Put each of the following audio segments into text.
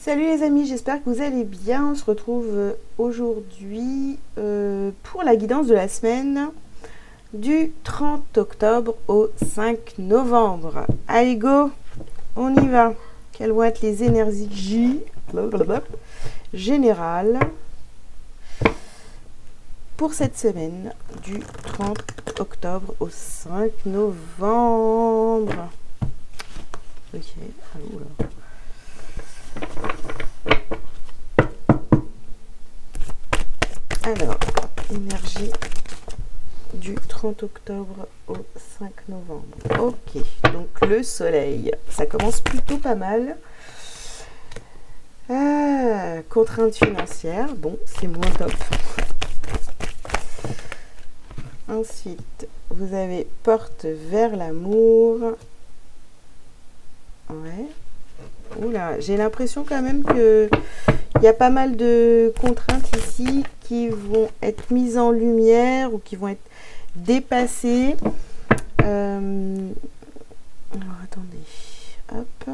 Salut les amis, j'espère que vous allez bien. On se retrouve aujourd'hui pour la guidance de la semaine du 30 octobre au 5 novembre. Allez go, on y va. Quelles vont être les énergies générales pour cette semaine du 30 octobre au 5 novembre. Ok, oula. Alors, énergie du 30 octobre au 5 novembre. Ok, donc le soleil, ça commence plutôt pas mal. Contrainte financière, bon, c'est moins top. Ensuite, vous avez porte vers l'amour. Ouais. Oula, j'ai l'impression quand même que il y a pas mal de contraintes ici qui vont être mises en lumière ou qui vont être dépassées. Alors, attendez. Hop.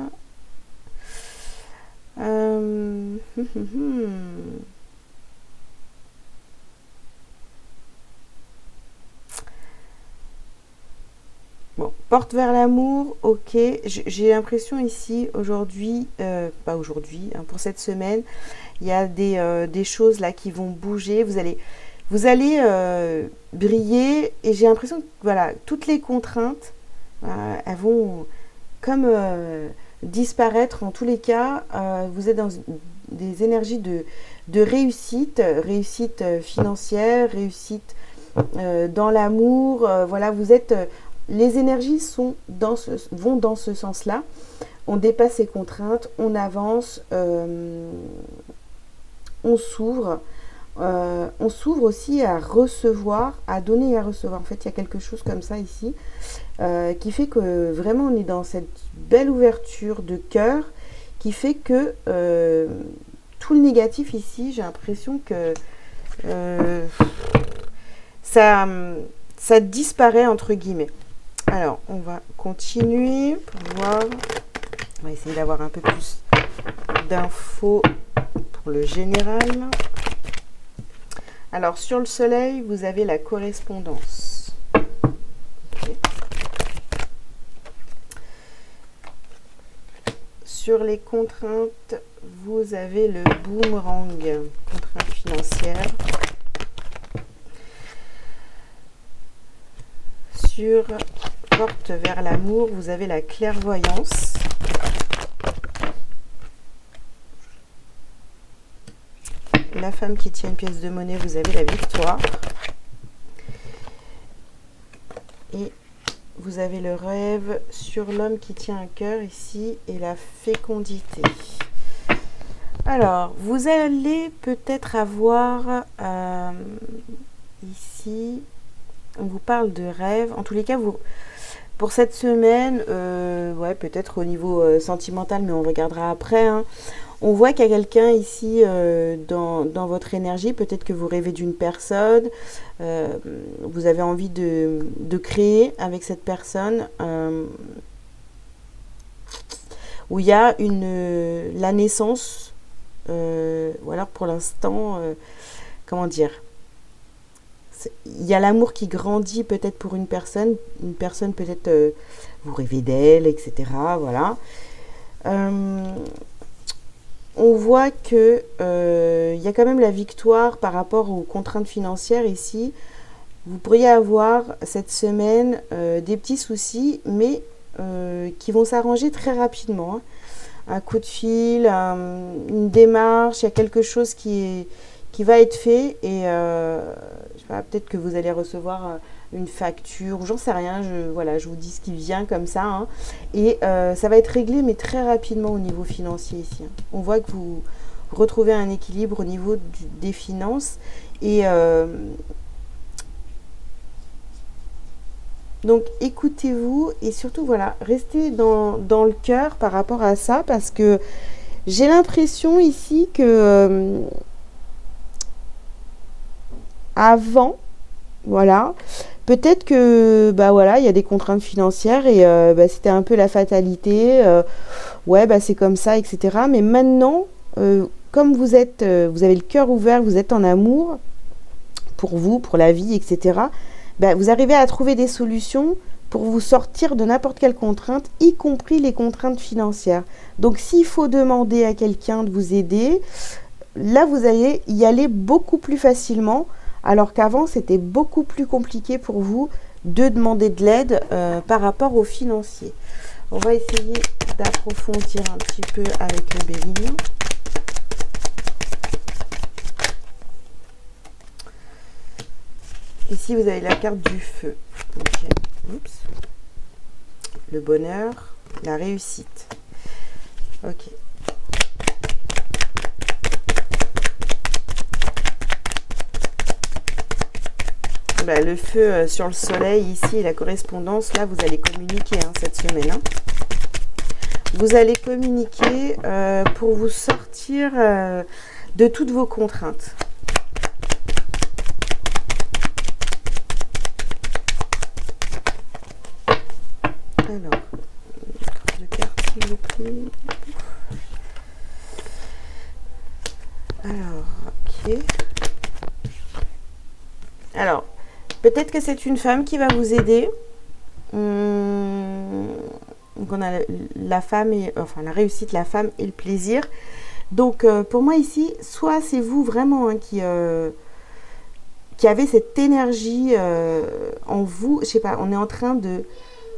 Bon, porte vers l'amour, ok. J'ai l'impression ici, aujourd'hui, pas aujourd'hui, hein, pour cette semaine, il y a des choses là qui vont bouger. Vous allez briller et j'ai l'impression que voilà, toutes les contraintes, elles vont comme disparaître. En tous les cas, vous êtes dans des énergies de réussite, réussite financière, réussite dans l'amour. Voilà, vous êtes... les énergies vont dans ce sens-là. On dépasse ces contraintes, on avance, on s'ouvre. On s'ouvre aussi à recevoir, à donner et à recevoir. En fait, il y a quelque chose comme ça ici qui fait que vraiment on est dans cette belle ouverture de cœur qui fait que tout le négatif ici, j'ai l'impression que ça disparaît entre guillemets. Alors, on va continuer pour voir. On va essayer d'avoir un peu plus d'infos pour le général. Alors, sur le soleil, vous avez la correspondance. Okay. Sur les contraintes, vous avez le boomerang, contrainte financière. Sur porte vers l'amour, vous avez la clairvoyance. La femme qui tient une pièce de monnaie, vous avez la victoire. Et vous avez le rêve sur l'homme qui tient un cœur ici et la fécondité. Alors, vous allez peut-être avoir ici, on vous parle de rêve. En tous les cas, pour cette semaine, ouais, peut-être au niveau sentimental, mais on regardera après, hein. On voit qu'il y a quelqu'un ici dans votre énergie. Peut-être que vous rêvez d'une personne. Vous avez envie de créer avec cette personne. Où il y a la naissance. Ou alors pour l'instant, comment dire ? Il y a l'amour qui grandit peut-être pour une personne peut-être vous rêvez d'elle, etc. Voilà. On voit que il y a quand même la victoire par rapport aux contraintes financières ici. Vous pourriez avoir cette semaine des petits soucis, mais qui vont s'arranger très rapidement. Hein. Un coup de fil, une démarche, il y a quelque chose qui va être fait et je sais pas, peut-être que vous allez recevoir une facture, j'en sais rien, je vous dis ce qui vient comme ça, hein. Et ça va être réglé mais très rapidement au niveau financier ici. Hein. On voit que vous retrouvez un équilibre au niveau des finances et donc écoutez-vous et surtout voilà, restez dans le cœur par rapport à ça parce que j'ai l'impression ici que avant, voilà, peut-être que bah voilà, il y a des contraintes financières et c'était un peu la fatalité. Ouais, bah c'est comme ça, etc. Mais maintenant, comme vous avez le cœur ouvert, vous êtes en amour pour vous, pour la vie, etc., ben, vous arrivez à trouver des solutions pour vous sortir de n'importe quelle contrainte, y compris les contraintes financières. Donc s'il faut demander à quelqu'un de vous aider, là vous allez y aller beaucoup plus facilement, alors qu'avant c'était beaucoup plus compliqué pour vous de demander de l'aide par rapport aux financiers. On va essayer d'approfondir un petit peu avec le Bélier. Ici, vous avez la carte du feu. Okay. Oups. Le bonheur, la réussite. Ok. Bah, le feu sur le soleil, ici, la correspondance, là, vous allez communiquer cette semaine. Vous allez communiquer pour vous sortir de toutes vos contraintes. Alors, de carte, s'il vous plaît. Alors, ok. Alors, peut-être que c'est une femme qui va vous aider. Donc, on a la femme, enfin la réussite, la femme et le plaisir. Donc, pour moi ici, soit c'est vous vraiment qui avez cette énergie en vous. Je sais pas, on est en train de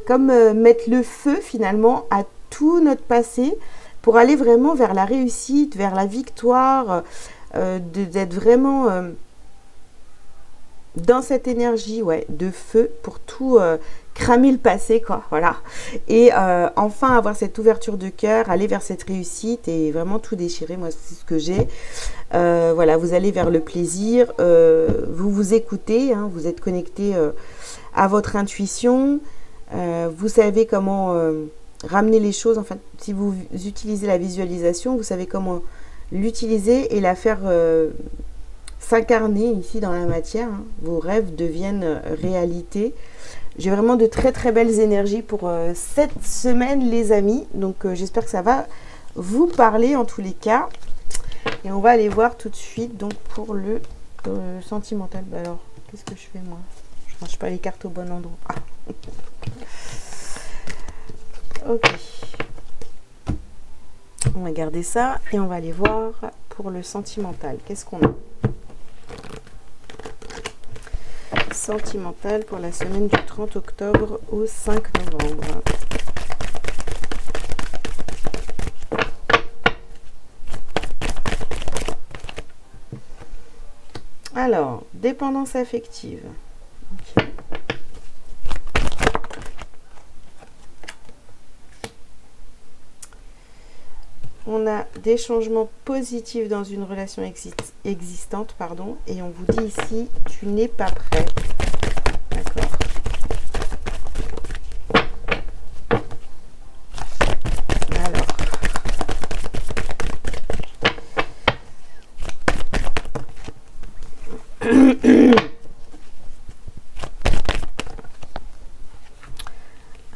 comme mettre le feu finalement à tout notre passé pour aller vraiment vers la réussite, vers la victoire, d'être vraiment dans cette énergie de feu pour tout cramer le passé, quoi, voilà. Et enfin avoir cette ouverture de cœur, aller vers cette réussite et vraiment tout déchirer. Moi, c'est ce que j'ai. Voilà, vous allez vers le plaisir, vous vous écoutez, vous êtes connecté à votre intuition. Vous savez comment ramener les choses. Enfin, si vous utilisez la visualisation, vous savez comment l'utiliser et la faire s'incarner ici dans la matière. Vos rêves deviennent réalité. J'ai vraiment de très très belles énergies pour cette semaine, les amis. Donc j'espère que ça va vous parler en tous les cas. Et on va aller voir tout de suite donc pour le sentimental. Bah alors, qu'est-ce que je fais moi? Je ne range pas les cartes au bon endroit. Ah. Ok. On va garder ça et on va aller voir pour le sentimental. Qu'est-ce qu'on a? Sentimental pour la semaine du 30 octobre au 5 novembre. Alors, dépendance affective. Okay. On a des changements positifs dans une relation existante, pardon, et on vous dit ici, tu n'es pas prêt. D'accord. Alors.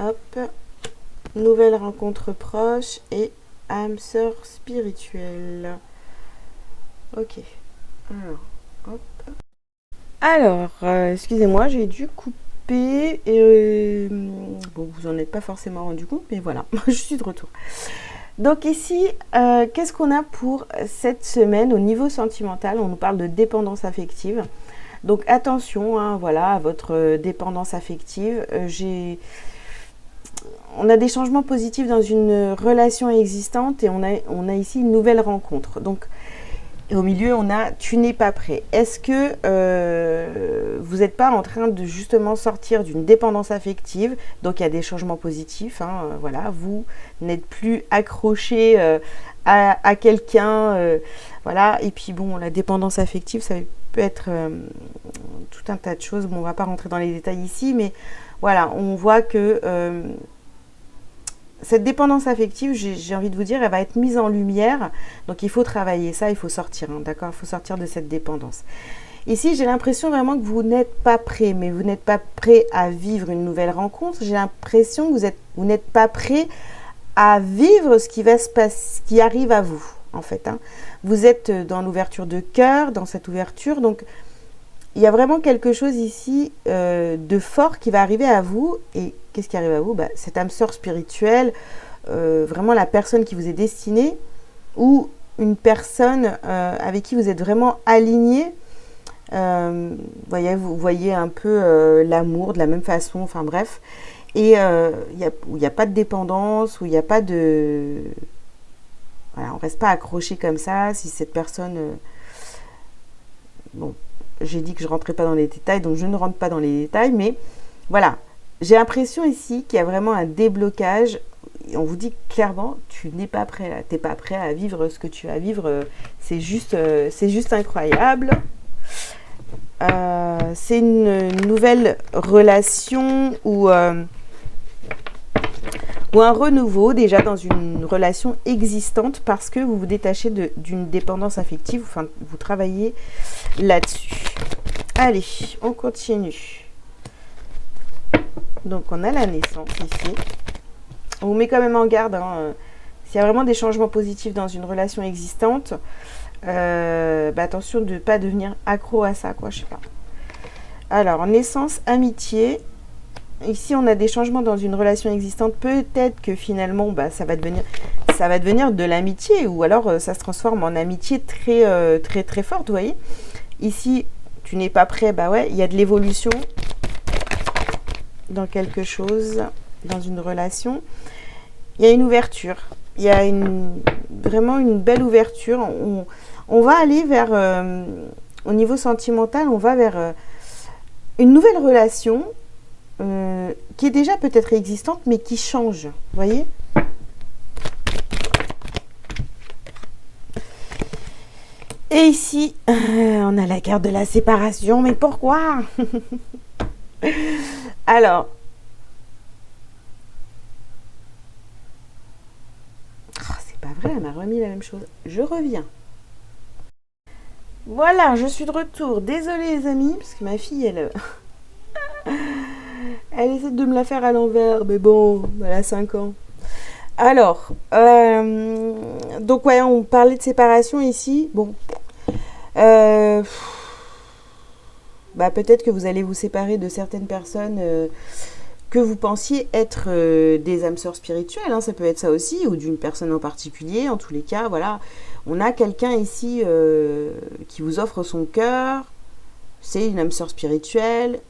Hop. Nouvelle rencontre proche et âme sœur spirituelle. Ok. Alors, hop. Alors, excusez-moi, j'ai dû couper. Bon, vous en êtes pas forcément rendu compte, mais voilà, je suis de retour. Donc ici, qu'est-ce qu'on a pour cette semaine au niveau sentimental? On nous parle de dépendance affective. Donc attention, voilà, à votre dépendance affective. On a des changements positifs dans une relation existante et on a ici une nouvelle rencontre. Donc, au milieu, on a « tu n'es pas prêt ». Est-ce que vous n'êtes pas en train de justement sortir d'une dépendance affective? Donc, il y a des changements positifs. Voilà, vous n'êtes plus accroché à quelqu'un. Voilà, et puis bon, la dépendance affective, ça peut être tout un tas de choses. Bon, on ne va pas rentrer dans les détails ici, mais voilà, on voit que cette dépendance affective, j'ai envie de vous dire, elle va être mise en lumière. Donc, il faut travailler ça, il faut sortir, d'accord? Il faut sortir de cette dépendance. Ici, j'ai l'impression vraiment que vous n'êtes pas prêt, mais vous n'êtes pas prêt à vivre une nouvelle rencontre. J'ai l'impression que vous n'êtes pas prêt à vivre ce qui va se passer, ce qui arrive à vous. en fait. Hein. Vous êtes dans l'ouverture de cœur, dans cette ouverture. Donc, il y a vraiment quelque chose ici de fort qui va arriver à vous. Et qu'est-ce qui arrive à vous? Cette âme sœur spirituelle, vraiment la personne qui vous est destinée, ou une personne avec qui vous êtes vraiment aligné. Vous voyez un peu l'amour de la même façon, enfin bref. Et où il n'y a pas de dépendance, où il n'y a pas de... Voilà, on ne reste pas accroché comme ça. Si cette personne... Bon, j'ai dit que je ne rentrais pas dans les détails, donc je ne rentre pas dans les détails. Mais voilà, j'ai l'impression ici qu'il y a vraiment un déblocage. Et on vous dit clairement, tu n'es pas prêt là. Tu n'es pas prêt à vivre ce que tu vas vivre. C'est juste incroyable. C'est une nouvelle relation ou un renouveau déjà dans une relation existante parce que vous vous détachez d'une dépendance affective, enfin vous travaillez là-dessus. Allez, on continue. Donc on a la naissance ici. On vous met quand même en garde, hein, s'il y a vraiment des changements positifs dans une relation existante, attention de ne pas devenir accro à ça, quoi, je sais pas. Alors, naissance, amitié. Ici, on a des changements dans une relation existante. Peut-être que finalement, ça va devenir de l'amitié. Ou alors, ça se transforme en amitié très, très, très forte, vous voyez. Ici, tu n'es pas prêt. Ouais, il y a de l'évolution dans quelque chose, dans une relation. Il y a une ouverture. Il y a vraiment une belle ouverture. On va aller vers, au niveau sentimental, on va vers une nouvelle relation qui est déjà peut-être existante, mais qui change. Vous voyez ? Et ici, on a la carte de la séparation. Mais pourquoi ? Alors, c'est pas vrai, elle m'a remis la même chose. Je reviens. Voilà, je suis de retour. Désolée les amis, parce que ma fille, elle essaie de me la faire à l'envers, mais bon, elle a 5 ans. Alors, donc ouais, on parlait de séparation ici. Bon, peut-être que vous allez vous séparer de certaines personnes que vous pensiez être des âmes sœurs spirituelles, hein, ça peut être ça aussi, ou d'une personne en particulier. En tous les cas, voilà, on a quelqu'un ici qui vous offre son cœur. C'est une âme sœur spirituelle,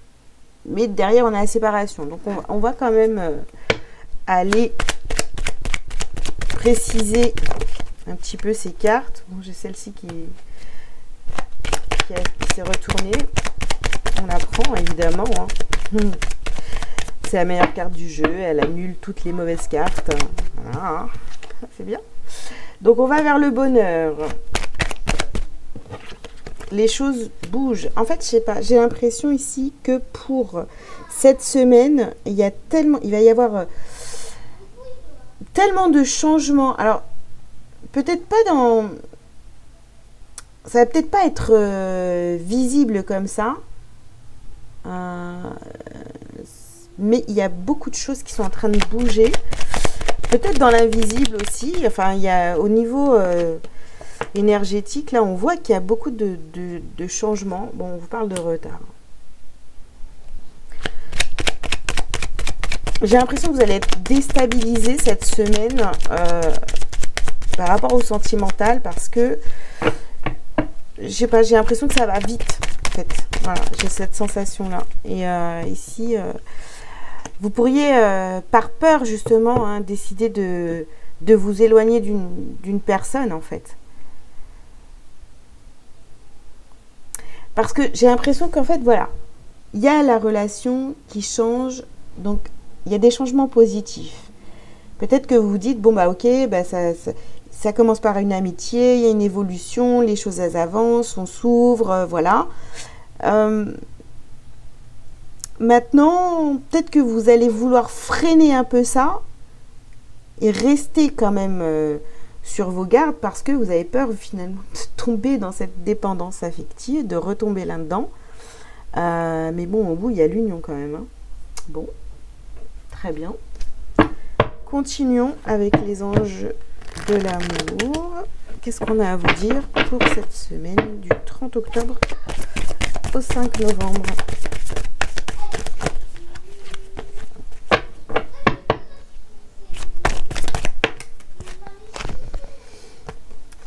mais derrière on a la séparation. Donc on va quand même aller préciser un petit peu ces cartes. Bon, j'ai celle-ci qui s'est retournée. On la prend évidemment. Hein. C'est la meilleure carte du jeu. Elle annule toutes les mauvaises cartes. Voilà, hein. C'est bien. Donc on va vers le bonheur. Les choses bougent. En fait, je sais pas. J'ai l'impression ici que pour cette semaine, il va y avoir tellement de changements. Alors, peut-être pas dans... Ça va peut-être pas être visible comme ça. Mais il y a beaucoup de choses qui sont en train de bouger. Peut-être dans l'invisible aussi. Enfin, il y a au niveau énergétique, là, on voit qu'il y a beaucoup de changements. Bon, on vous parle de retard. J'ai l'impression que vous allez être déstabilisé cette semaine par rapport au sentimental parce que je sais pas, j'ai l'impression que ça va vite en fait. Voilà, j'ai cette sensation là. Et ici, vous pourriez par peur justement décider de vous éloigner d'une personne en fait. Parce que j'ai l'impression qu'en fait, voilà, il y a la relation qui change, donc il y a des changements positifs. Peut-être que vous vous dites, bon ok, ça commence par une amitié, il y a une évolution, les choses elles avancent, on s'ouvre, voilà. Maintenant, peut-être que vous allez vouloir freiner un peu ça et rester quand même sur vos gardes parce que vous avez peur finalement de tomber dans cette dépendance affective, de retomber là-dedans. Mais bon, au bout, il y a l'union quand même. Hein. Bon, très bien. Continuons avec les anges de l'amour. qu'est-ce qu'on a à vous dire pour cette semaine du 30 octobre au 5 novembre?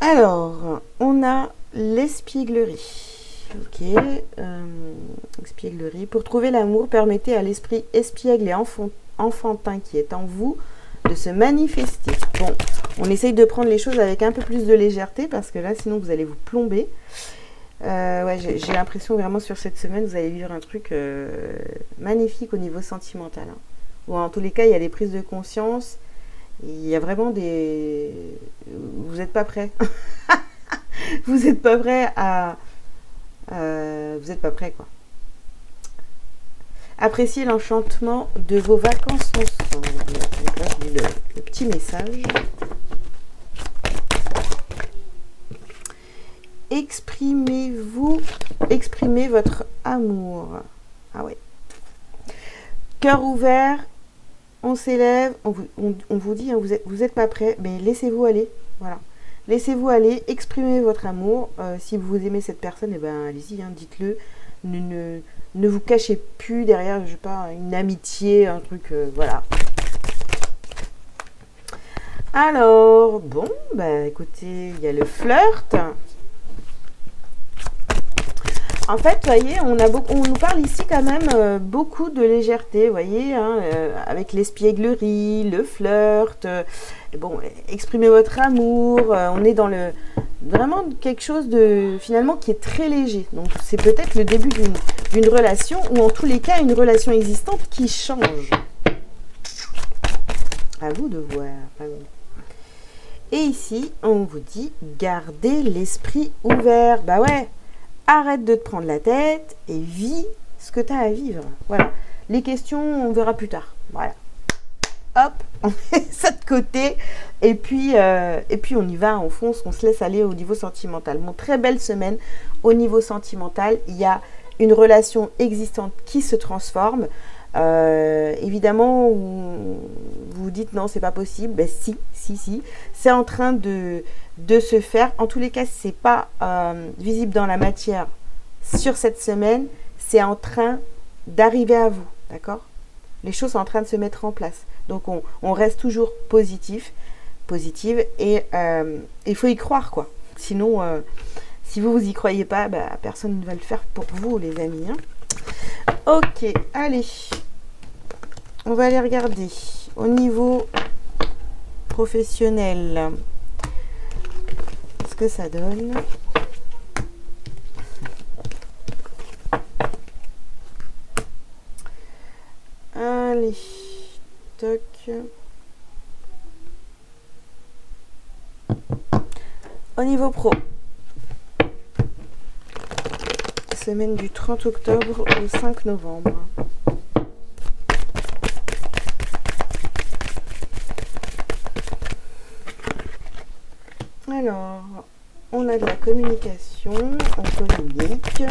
Alors, on a l'espièglerie. Ok, espièglerie. Pour trouver l'amour, permettez à l'esprit espiègle et enfantin qui est en vous de se manifester. Bon, on essaye de prendre les choses avec un peu plus de légèreté parce que là, sinon, vous allez vous plomber. Ouais, j'ai l'impression vraiment sur cette semaine, vous allez vivre un truc magnifique au niveau sentimental. Hein. Ou en tous les cas, il y a des prises de conscience. Il y a vraiment des... Vous n'êtes pas prêts. Vous n'êtes pas prêts à... Vous n'êtes pas prêts, quoi. Appréciez l'enchantement de vos vacances ensemble. Donc là, je lis le petit message. Exprimez votre amour. Ah ouais. Cœur ouvert, on s'élève, on vous dit, hein, vous êtes pas prêt, mais laissez-vous aller. Voilà. Laissez-vous aller, exprimez votre amour. Si vous aimez cette personne, eh ben, allez-y, hein, dites-le. Ne vous cachez plus derrière, je sais pas, une amitié, un truc, voilà. Alors, bon, bah écoutez, il y a le flirt. En fait, vous voyez, on nous parle ici quand même beaucoup de légèreté, vous voyez, hein, avec l'espièglerie, le flirt. Bon, exprimez votre amour. On est dans vraiment quelque chose de finalement qui est très léger. Donc, c'est peut-être le début d'une relation ou en tous les cas une relation existante qui change. À vous de voir. Et ici, on vous dit gardez l'esprit ouvert. Bah ouais. Arrête de te prendre la tête et vis ce que tu as à vivre. Voilà. Les questions, on verra plus tard. Voilà. Hop, on met ça de côté. Et puis on y va, on fonce, on se laisse aller au niveau sentimental. Bon, très belle semaine au niveau sentimental. Il y a une relation existante qui se transforme. Évidemment, vous vous dites non, c'est pas possible. Ben si. C'est en train de se faire. En tous les cas, c'est pas visible dans la matière sur cette semaine. C'est en train d'arriver à vous, d'accord? Les choses sont en train de se mettre en place. Donc, on reste toujours positive. Et il faut y croire, quoi. Sinon, si vous y croyez pas, bah, personne ne va le faire pour vous, les amis. Hein. Ok, allez. On va aller regarder au niveau professionnel ce que ça donne. Allez, toc. Au niveau pro, semaine du 30 octobre au 5 novembre. Alors, on a de la communication, on communique.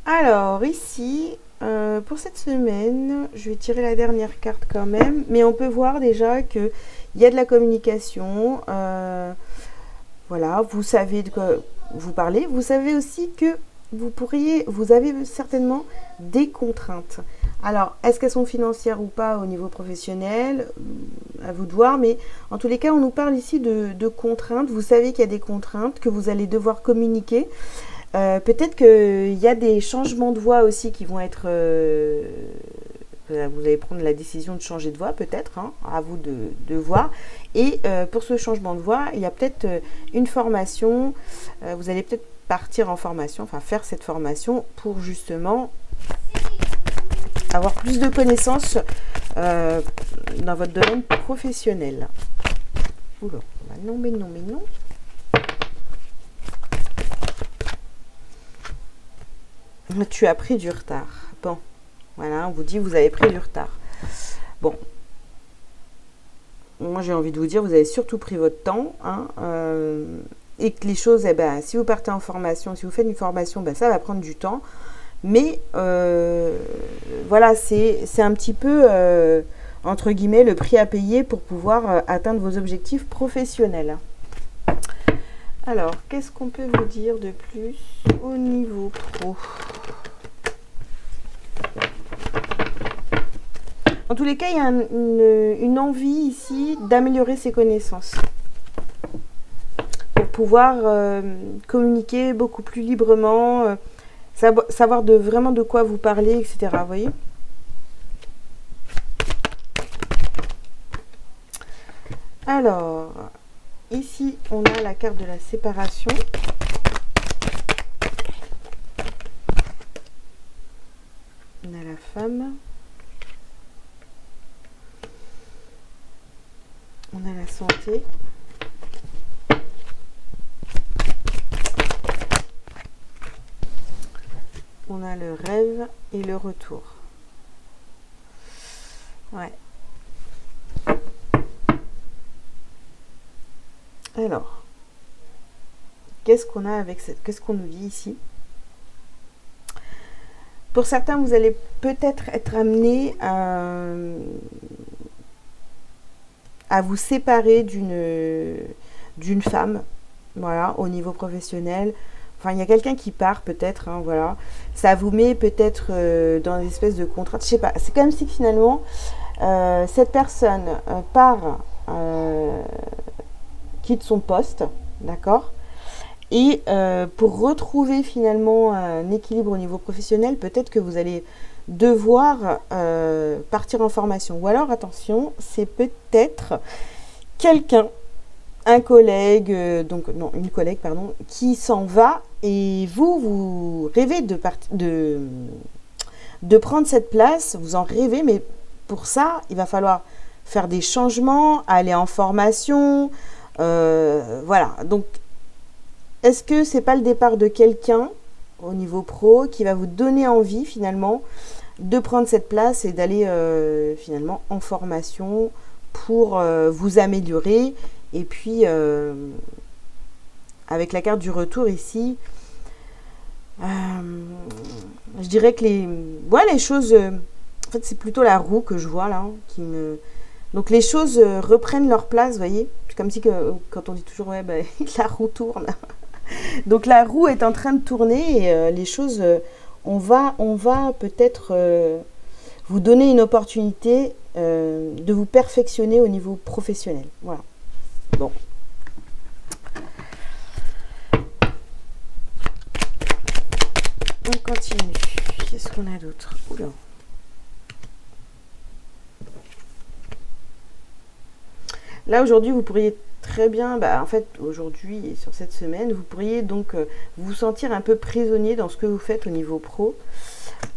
Alors, ici, pour cette semaine, je vais tirer la dernière carte quand même, mais on peut voir déjà qu'il y a de la communication. Voilà, vous savez de quoi vous parlez. Vous savez aussi que vous avez certainement des contraintes. Alors, est-ce qu'elles sont financières ou pas au niveau professionnel? À vous de voir, mais en tous les cas, on nous parle ici de contraintes. Vous savez qu'il y a des contraintes, que vous allez devoir communiquer. Peut-être qu'il y a des changements de voix aussi qui vont être... vous allez prendre la décision de changer de voix, peut-être, hein, à vous de voir. Et pour ce changement de voix, il y a peut-être une formation. Vous allez peut-être partir en formation, enfin faire cette formation pour justement avoir plus de connaissances dans votre domaine professionnel. Oula, non, mais non. Tu as pris du retard. Bon, voilà, on vous dit vous avez pris du retard. Bon, moi j'ai envie de vous dire, vous avez surtout pris votre temps. Hein, et que les choses, eh ben, si vous partez en formation, si vous faites une formation, ben, ça va prendre du temps. Mais voilà, c'est un petit peu, entre guillemets, le prix à payer pour pouvoir atteindre vos objectifs professionnels. Alors, qu'est-ce qu'on peut vous dire de plus au niveau pro? En tous les cas, il y a une envie ici d'améliorer ses connaissances pour pouvoir communiquer beaucoup plus librement, savoir vraiment de quoi vous parlez, etc. Vous voyez? Alors, ici, on a la carte de la séparation. On a la femme. On a la santé. On a le rêve et le retour. Ouais. Alors, qu'est-ce qu'on a avec qu'est-ce qu'on nous dit ici? Pour certains, vous allez peut-être être amené à vous séparer d'une femme, voilà, au niveau professionnel. Enfin, il y a quelqu'un qui part peut-être, hein, voilà. Ça vous met peut-être dans des espèces de contraintes. Je sais pas. C'est comme si finalement cette personne part, quitte son poste, d'accord. Et pour retrouver finalement un équilibre au niveau professionnel, peut-être que vous allez devoir partir en formation. Ou alors, attention, c'est peut-être quelqu'un, un collègue, donc non, une collègue, pardon, qui s'en va et vous rêvez de prendre cette place, vous en rêvez, mais pour ça, il va falloir faire des changements, aller en formation, voilà. Donc, est-ce que c'est pas le départ de quelqu'un au niveau pro qui va vous donner envie finalement de prendre cette place et d'aller finalement en formation pour vous améliorer? Et puis avec la carte du retour ici, je dirais que les choses, en fait c'est plutôt la roue que je vois là, hein, donc les choses reprennent leur place, vous voyez. C'est comme si quand on dit toujours ouais bah, la roue tourne. Donc la roue est en train de tourner et les choses, on va peut-être vous donner une opportunité de vous perfectionner au niveau professionnel. Voilà. Bon. On continue. Qu'est-ce qu'on a d'autre? Oula. Là aujourd'hui vous pourriez très bien, en fait aujourd'hui et sur cette semaine, vous pourriez donc vous sentir un peu prisonnier dans ce que vous faites au niveau pro.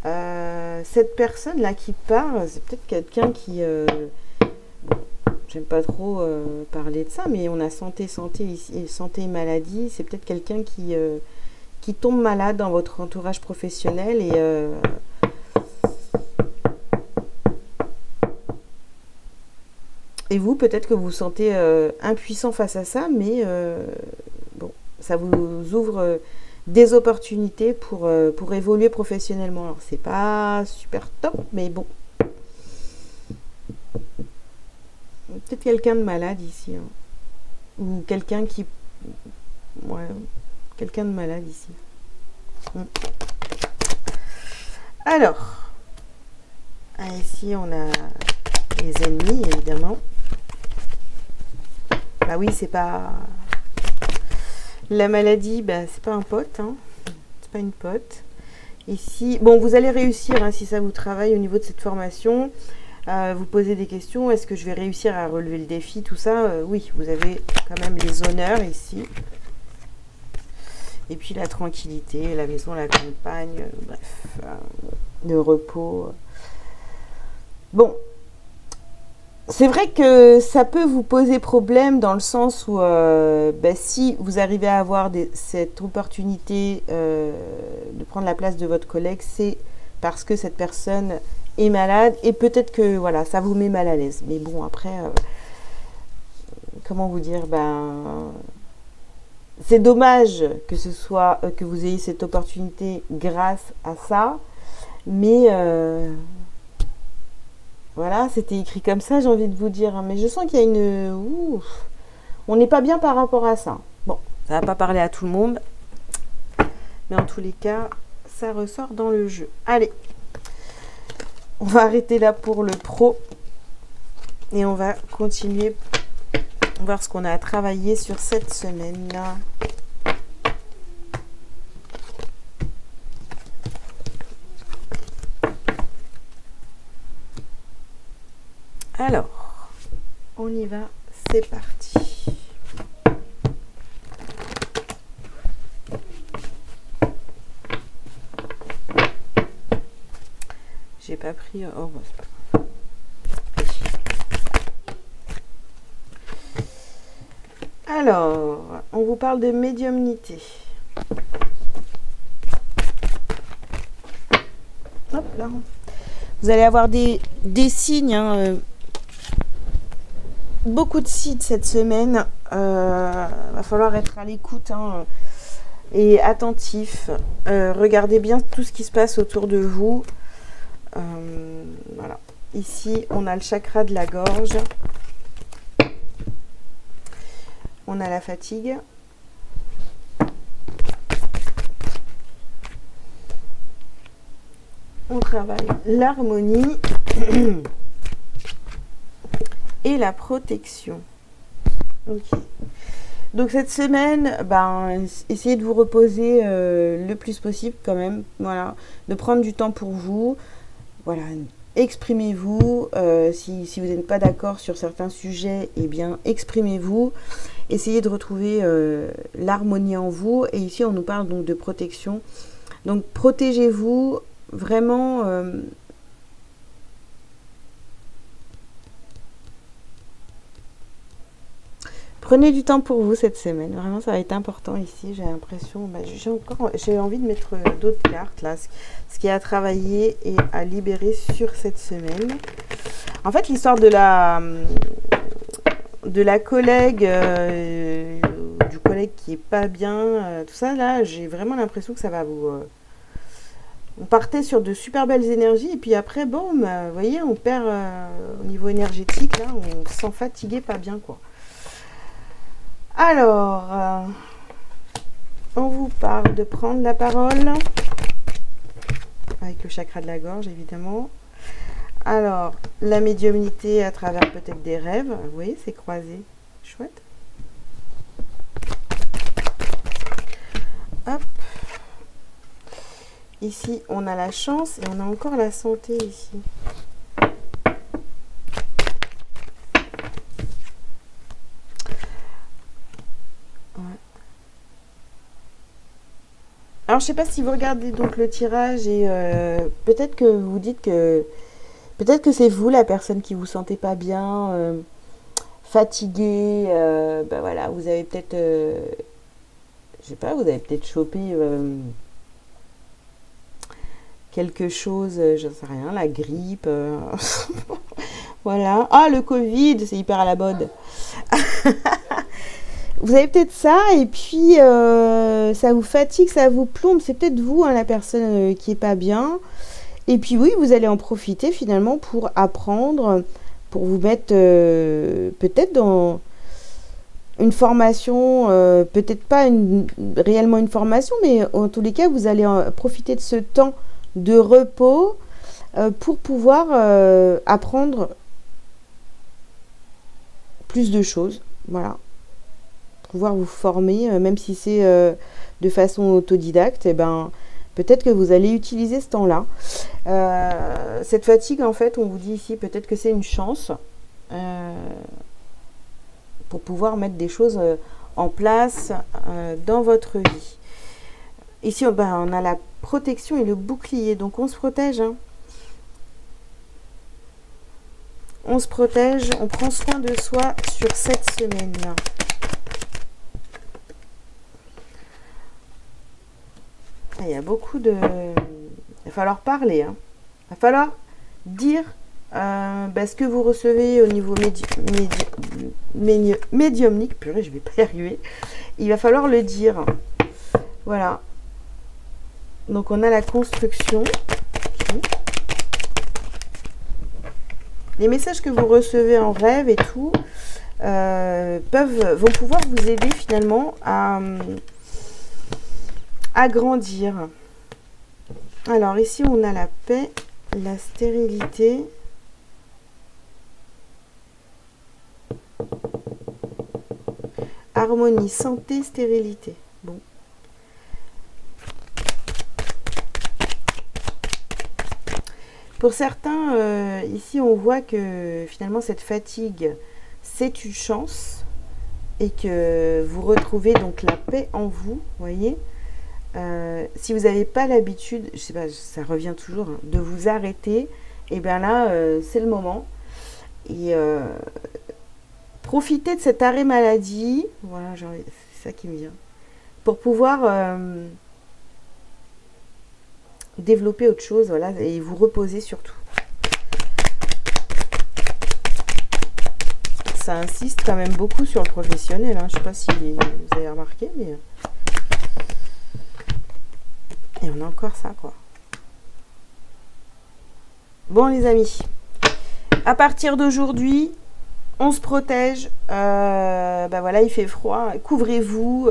Cette personne là qui part, c'est peut-être quelqu'un qui, bon, j'aime pas trop parler de ça, mais on a santé ici, santé et maladie, c'est peut-être quelqu'un qui tombe malade dans votre entourage professionnel et vous, peut-être que vous vous sentez impuissant face à ça, mais bon, ça vous ouvre des opportunités pour évoluer professionnellement. Alors, c'est pas super top, mais bon. Peut-être quelqu'un de malade ici. Hein. Ou quelqu'un qui... Ouais, quelqu'un de malade ici. Alors, ici, on a les ennemis, évidemment. Bah oui, c'est pas... La maladie, c'est pas un pote, hein. C'est pas une pote. Ici, bon, vous allez réussir, hein, si ça vous travaille au niveau de cette formation. Vous posez des questions, est-ce que je vais réussir à relever le défi, tout ça, oui, vous avez quand même les honneurs ici. Et puis la tranquillité, la maison, la campagne, bref, le repos. Bon. C'est vrai que ça peut vous poser problème dans le sens où si vous arrivez à avoir cette opportunité de prendre la place de votre collègue, c'est parce que cette personne est malade et peut-être que voilà, ça vous met mal à l'aise. Mais bon, après, comment vous dire, c'est dommage que ce soit que vous ayez cette opportunité grâce à ça, mais voilà, c'était écrit comme ça, j'ai envie de vous dire. Mais je sens qu'il y a une... Ouh, on n'est pas bien par rapport à ça. Bon, ça va pas parler à tout le monde, mais en tous les cas, ça ressort dans le jeu. Allez, on va arrêter là pour le pro et on va continuer voir ce qu'on a à travailler sur cette semaine-là. Alors, on y va, c'est parti. J'ai pas pris... Oh, bah, c'est pas grave. Alors, on vous parle de médiumnité. Hop là. Vous allez avoir des signes, hein, beaucoup de signes cette semaine. Va falloir être à l'écoute, hein, et attentif. Regardez bien tout ce qui se passe autour de vous. Voilà. Ici, on a le chakra de la gorge. On a la fatigue. On travaille l'harmonie et la protection. Ok. Donc cette semaine, essayez de vous reposer le plus possible quand même. Voilà, de prendre du temps pour vous. Voilà, exprimez-vous. Si vous n'êtes pas d'accord sur certains sujets, eh bien exprimez-vous. Essayez de retrouver l'harmonie en vous. Et ici, on nous parle donc de protection. Donc protégez-vous. Vraiment, prenez du temps pour vous cette semaine. Vraiment, ça va être important ici. J'ai l'impression, j'ai envie de mettre d'autres cartes là, ce qui est à travailler et à libérer sur cette semaine. En fait, l'histoire de la collègue, du collègue qui est pas bien, tout ça là, j'ai vraiment l'impression que ça va vous on partait sur de super belles énergies et puis après, bon, vous voyez, on perd au niveau énergétique, là, on se sent fatigué, pas bien, quoi. Alors, on vous parle de prendre la parole, avec le chakra de la gorge, évidemment. Alors, la médiumnité à travers peut-être des rêves, vous voyez, c'est croisé, chouette. Hop. Ici, on a la chance et on a encore la santé ici. Ouais. Alors, je sais pas si vous regardez donc le tirage et peut-être que vous dites que peut-être que c'est vous la personne qui vous sentez pas bien, fatigué. Voilà, vous avez peut-être, je sais pas, vous avez peut-être chopé quelque chose, je ne sais rien, la grippe, voilà. Ah, le Covid, c'est hyper à la mode. Vous avez peut-être ça, et puis ça vous fatigue, ça vous plombe, c'est peut-être vous, hein, la personne qui est pas bien. Et puis oui, vous allez en profiter finalement pour apprendre, pour vous mettre peut-être dans une formation, peut-être pas réellement une formation, mais en tous les cas, vous allez profiter de ce temps de repos pour pouvoir apprendre plus de choses, voilà, pouvoir vous former, même si c'est de façon autodidacte, et peut-être que vous allez utiliser ce temps-là. Cette fatigue, en fait, on vous dit ici, peut-être que c'est une chance pour pouvoir mettre des choses en place dans votre vie. Ici, on a la protection et le bouclier, donc on se protège. Hein. On se protège, on prend soin de soi sur cette semaine-là. Il y a beaucoup de... Il va falloir parler. Hein. Il va falloir dire ce que vous recevez au niveau médiumnique, purée, je vais pas y arriver, il va falloir le dire. Voilà. Donc on a la construction. Les messages que vous recevez en rêve et tout vont pouvoir vous aider finalement à grandir. Alors ici on a la paix, la stérilité. Harmonie, santé, stérilité. Bon. Pour certains, ici on voit que finalement cette fatigue, c'est une chance et que vous retrouvez donc la paix en vous, voyez. Si vous n'avez pas l'habitude, je sais pas, ça revient toujours, hein, de vous arrêter, et bien là, c'est le moment. Et profitez de cet arrêt maladie, voilà, c'est ça qui me vient, pour pouvoir développer autre chose, voilà, et vous reposer surtout. Ça insiste quand même beaucoup sur le professionnel, hein. Je ne sais pas si vous avez remarqué, mais... Et on a encore ça, quoi. Bon, les amis, à partir d'aujourd'hui, on se protège. Voilà, il fait froid. Couvrez-vous.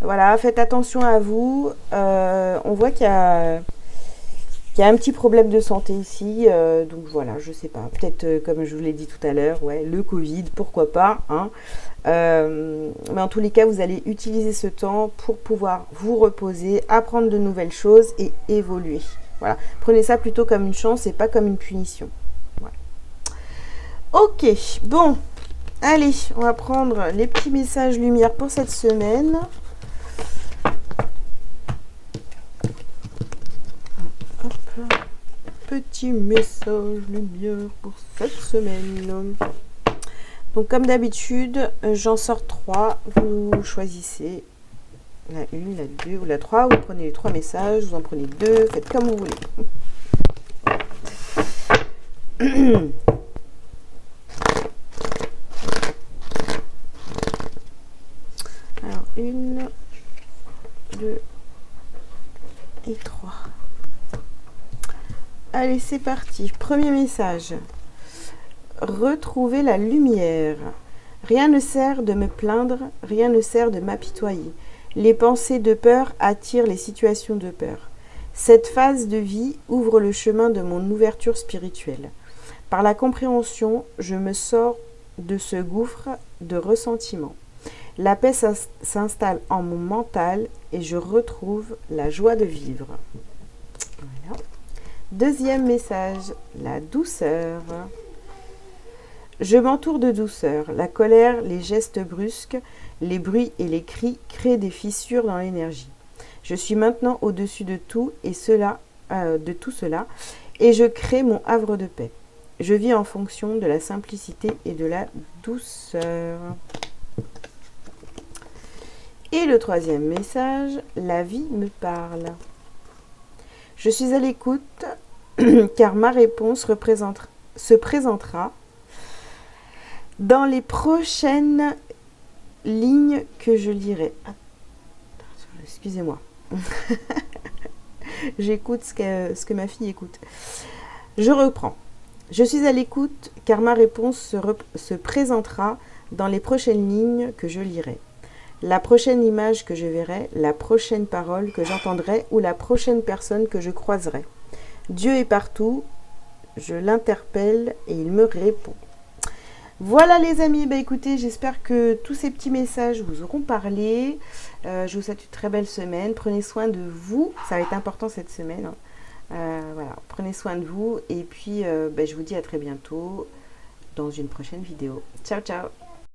Voilà, faites attention à vous. On voit qu'il y a un petit problème de santé ici. Donc voilà, je sais pas. Peut-être, comme je vous l'ai dit tout à l'heure, ouais, le Covid, pourquoi pas, hein. Mais en tous les cas, vous allez utiliser ce temps pour pouvoir vous reposer, apprendre de nouvelles choses et évoluer. Voilà, prenez ça plutôt comme une chance et pas comme une punition. Voilà. Ok, bon, allez, on va prendre les petits messages lumière pour cette semaine. Hop. Petit message lumière pour cette semaine. Donc comme d'habitude, j'en sors 3. Vous choisissez la 1, la 2 ou la 3. Vous prenez les 3 messages, vous en prenez 2. Faites comme vous voulez. Alors 1, 2 et 3. Allez, c'est parti. Premier message. Retrouver la lumière. Rien ne sert de me plaindre, rien ne sert de m'apitoyer. Les pensées de peur attirent les situations de peur. Cette phase de vie ouvre le chemin de mon ouverture spirituelle. Par la compréhension, je me sors de ce gouffre de ressentiment. La paix s'installe en mon mental et je retrouve la joie de vivre. Voilà. Deuxième message, la douceur. Je m'entoure de douceur. La colère, les gestes brusques, les bruits et les cris créent des fissures dans l'énergie. Je suis maintenant au-dessus de tout cela, et je crée mon havre de paix. Je vis en fonction de la simplicité et de la douceur. Et le troisième message, la vie me parle. Je suis à l'écoute car ma réponse se présentera dans les prochaines lignes que je lirai. Excusez-moi. J'écoute ce que ma fille écoute. Je reprends. Je suis à l'écoute car ma réponse se présentera dans les prochaines lignes que je lirai. La prochaine image que je verrai, la prochaine parole que j'entendrai ou la prochaine personne que je croiserai. Dieu est partout, je l'interpelle et il me répond. Voilà les amis, écoutez, j'espère que tous ces petits messages vous auront parlé. Je vous souhaite une très belle semaine. Prenez soin de vous, ça va être important cette semaine. Voilà, prenez soin de vous et puis je vous dis à très bientôt dans une prochaine vidéo. Ciao, ciao!